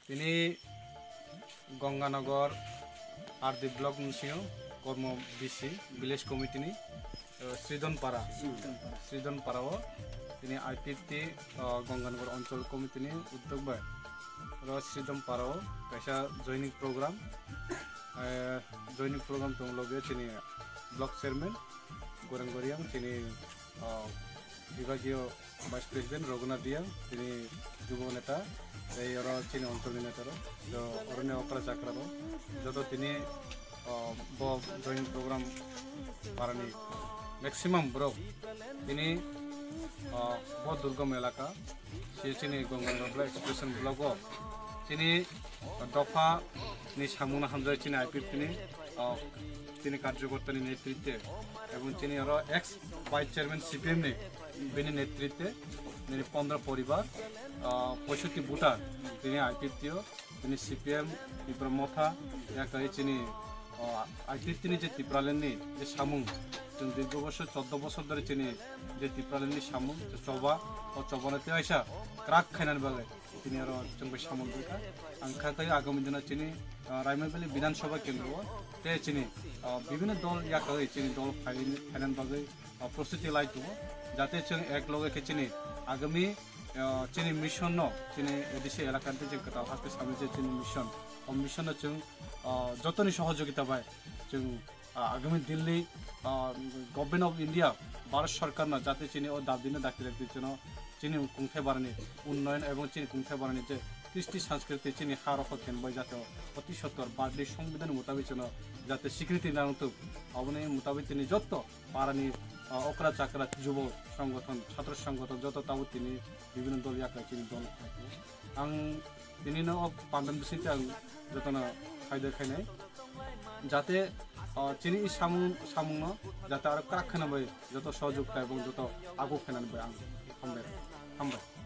তিনি गंगानगर आरदी ब्लक सिंह कर्म BC village committee Shridhanpara IPT Ganganagar अंचल कमिटी उद्योग बाय श्रीधनपाड़ा कैसा जॉइनिंग प्रोग्राम तुम लोग ब्लक चेयरमैन गोरंगरियां विभागीय वाइस प्रेसिडेंट रघुनाथ दिया युव नेता चीनी अंचल नेता अरण्य अकरा चाकरा जो जॉइनिंग प्रोग्राम पारानी मैक्सिमाम ब्रक बहुत दुर्गम इलाका से गंगानगर एक्सप्रेशन ब्लक दफा सामुना हामजा आईपीटी कार्यकर्ता नेतृत्व एवं एक्स वाइस चेयरमैन सीपीएम नेतृत्व 15 परिवार 65 भोटार आईपीटी सीपीएम मथा आईपीटी तिप्रालेन सामुं दीर्घ बছর 14 বছর ধরে तिप्रालेन सामुं चबा और चबानाते ऐसा क्राक खाइन बागे जों सामुं बेखा आंखा आगामी दिन रायमनपल्ली विधानसभा केंद्र विभिन्न दल याकै दल फाइनान बागे प्रस्तुति लाई दो जाते जों एक लगे आगामी मिशन एडिसी एलाकाते जों कथा हास्ते सामने मिशन मिशन जों जतनी सहयोगिता बाय जों आगामी Delhi government of India Bharat सरकार जाते और दाबिनो दाखिल खुंथाय बारानि उन्नयन एवं खुंथाय बारानि कृष्टि संस्कृति हा रख खेनबाय जाते अति सत्तर भारतीय संविधान मुताबिक जाते स्वीकृति नानतुक अबनि मुताबिक जत पारानि अकरा चाकरा युव संगठन छात्र संगठन जत ताबो विभिन्न दल याका दल आं पांडन बिसिंते आं जतना फायदा खायनाय जाते सामुं जाते आरो क्राक खानाबाय जत सहयोगिता एवं जत आगु खानाबाय आं हामबाय